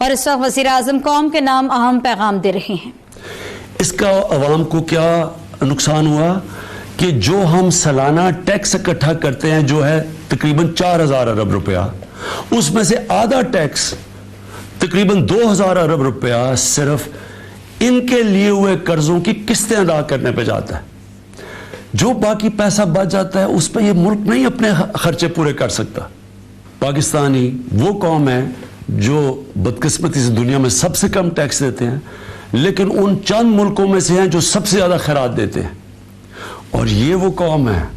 और इस वक्त वज़ीर आज़म कौम के नाम अहम पैगाम दे रहे हैं। इसका अवाम को क्या नुकसान हुआ कि जो हम सालाना टैक्स इकट्ठा करते हैं जो है तकरीबन 4000 अरब रुपया, उसमें से आधा टैक्स तकरीबन 2000 अरब रुपया सिर्फ इनके लिए हुए कर्जों की किस्तें अदा करने पे जाता है। जो बाकी पैसा बच जाता है उस पर यह मुल्क नहीं अपने खर्चे पूरे कर सकता। पाकिस्तानी वो कौम है जो बदकिस्मती से दुनिया में सबसे कम टैक्स देते हैं, लेकिन उन चंद मुल्कों में से हैं जो सबसे ज्यादा खैरात देते हैं। और ये वो कौम है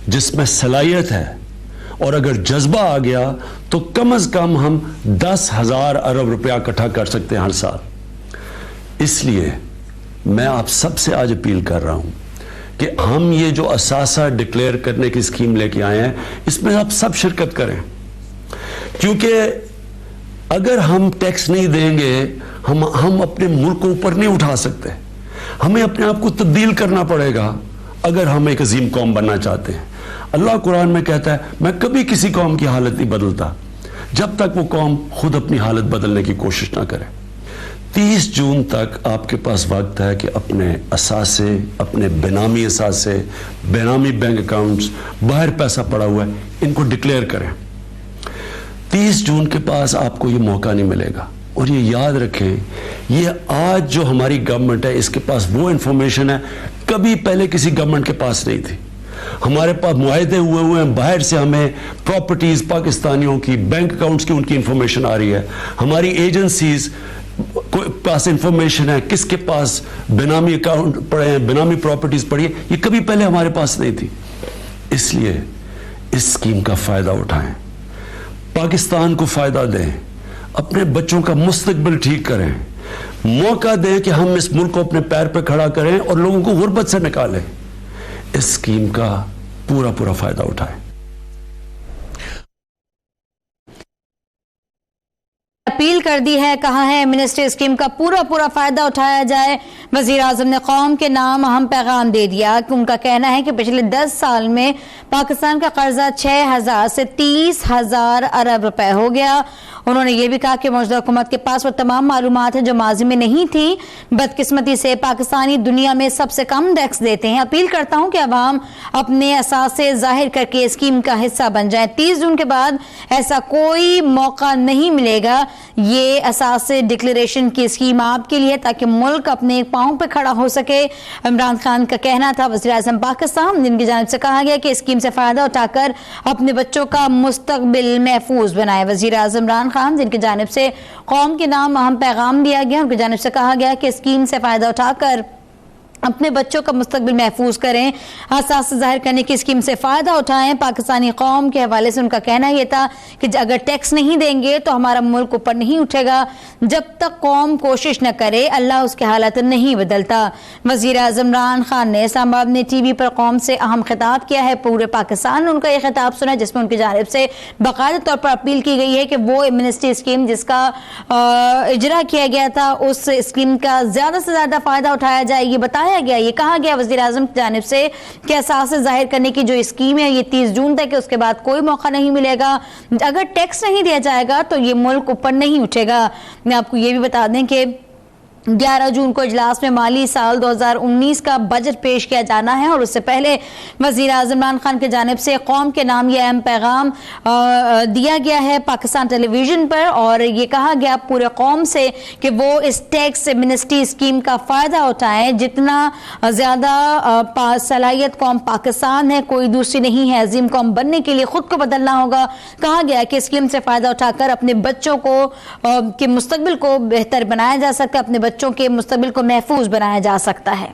जिसमें सलाहियत है, और अगर जज्बा आ गया तो कम से कम हम 10,000 अरब रुपया इकट्ठा कर सकते हैं हर साल। इसलिए मैं आप सबसे आज अपील कर रहा हूं कि हम ये जो असासा डिक्लेयर करने की स्कीम लेके आए हैं, इसमें आप सब शिरकत करें, क्योंकि अगर हम टैक्स नहीं देंगे हम अपने मुल्क को ऊपर नहीं उठा सकते। हमें अपने आप को तब्दील करना पड़ेगा अगर हम एक अजीम कौम बनना चाहते हैं। अल्लाह कुरान में कहता है, मैं कभी किसी कौम की हालत नहीं बदलता जब तक वो कौम खुद अपनी हालत बदलने की कोशिश ना करे। 30 जून तक आपके पास वक्त है कि अपने असासे, अपने बेनामी असासे, बेनामी बैंक अकाउंट्स, बाहर पैसा पड़ा हुआ है, इनको डिक्लेयर करें। 30 जून के पास आपको ये मौका नहीं मिलेगा। और ये याद रखें, ये आज जो हमारी गवर्नमेंट है इसके पास वो इंफॉर्मेशन है कभी पहले किसी गवर्नमेंट के पास नहीं थी। हमारे पास मुआहदे हुए हैं, बाहर से हमें प्रॉपर्टीज पाकिस्तानियों की, बैंक अकाउंट्स की उनकी इंफॉर्मेशन आ रही है। हमारी एजेंसीज पास इंफॉर्मेशन है किसके पास बेनामी अकाउंट पड़े हैं, बेनामी प्रॉपर्टीज पड़ी है, ये कभी पहले हमारे पास नहीं थी। इसलिए इस स्कीम का फायदा उठाएं, पाकिस्तान को फायदा दें, अपने बच्चों का मुस्तकबिल ठीक करें, मौका दें कि हम इस मुल्क को अपने पैर पर खड़ा करें और लोगों को गुर्बत से निकालें। इस स्कीम का पूरा पूरा फायदा उठाएं। अपील कर दी है, कहा है मिनिस्ट्री स्कीम का पूरा पूरा फायदा उठाया जाए। वजीर आजम ने कौम के नाम अहम पैगाम दे दिया कि उनका कहना है कि पिछले 10 साल में पाकिस्तान का कर्जा 6,000 से 30,000 अरब रुपए हो गया। उन्होंने ये भी कहा कि मौजूदा हुकूमत के पास वो तमाम मालूमात है जो माजी में नहीं थी। बदकिस्मती से पाकिस्तानी दुनिया में सबसे कम टैक्स देते हैं। अपील करता हूं कि अवाम अपने असासे जाहिर करके स्कीम का हिस्सा बन जाए। 30 जून के बाद ऐसा कोई मौका नहीं मिलेगा। ये असासे डिक्लेरेशन की स्कीम आपके लिए, ताकि मुल्क अपने पांव पे खड़ा हो सके। इमरान खान का कहना था, वज़ीर आज़म पाकिस्तान, जिनकी जानिब से कहा गया कि स्कीम से फायदा उठाकर अपने बच्चों का मुस्तकबिल महफूज बनाए। वज़ीर आज़म इमरान खान, जिनकी जानिब से कौम के नाम अहम पैगाम दिया गया, उनकी जानिब से कहा गया कि स्कीम से फायदा उठाकर अपने बच्चों का मुस्तकबिल महफूज करें, असास जाहिर करने की स्कीम से फ़ायदा उठाएं। पाकिस्तानी कौम के हवाले से उनका कहना यह था कि अगर टैक्स नहीं देंगे तो हमारा मुल्क ऊपर नहीं उठेगा। जब तक कौम कोशिश न करे अल्लाह उसके हालात नहीं बदलता। वज़ीर आज़म इमरान खान ने इस्लामाबाद में TV पर कौम से अहम खिताब किया है। पूरे पाकिस्तान ने उनका यह खिताब सुना, जिसमें उनकी जानिब से बाकायदा तौर पर अपील की गई है कि वो मिनिस्ट्री स्कीम जिसका इजरा किया गया था, उस स्कीम का ज़्यादा से ज़्यादा फ़ायदा उठाया जाए। ये बताया गया, ये कहा गया वज़ीर आज़म की जानिब से कि असास जाहिर करने की जो स्कीम है ये 30 जून तक है, उसके बाद कोई मौका नहीं मिलेगा। अगर टैक्स नहीं दिया जाएगा तो ये मुल्क ऊपर नहीं उठेगा। मैं आपको ये भी बता दें कि 11 जून को इजलास में माली साल 2019 का बजट पेश किया जाना है, और उससे पहले वज़ीर आज़म इमरान खान की जानिब से कौम के नाम यह अहम पैगाम दिया गया है पाकिस्तान टेलीविजन पर, और ये कहा गया पूरे कौम से कि वो इस टैक्स मिनिस्ट्री स्कीम का फ़ायदा उठाएं। जितना ज़्यादा सलाहियत कौम पाकिस्तान है, कोई दूसरी नहीं है। अजीम कौम बनने के लिए ख़ुद को बदलना होगा। कहा गया कि स्कीम से फ़ायदा उठाकर अपने बच्चों को के मुस्तकबिल को बेहतर बनाया जा सकता है, अपने बच्चों के मुस्तकबिल को महफूज बनाया जा सकता है।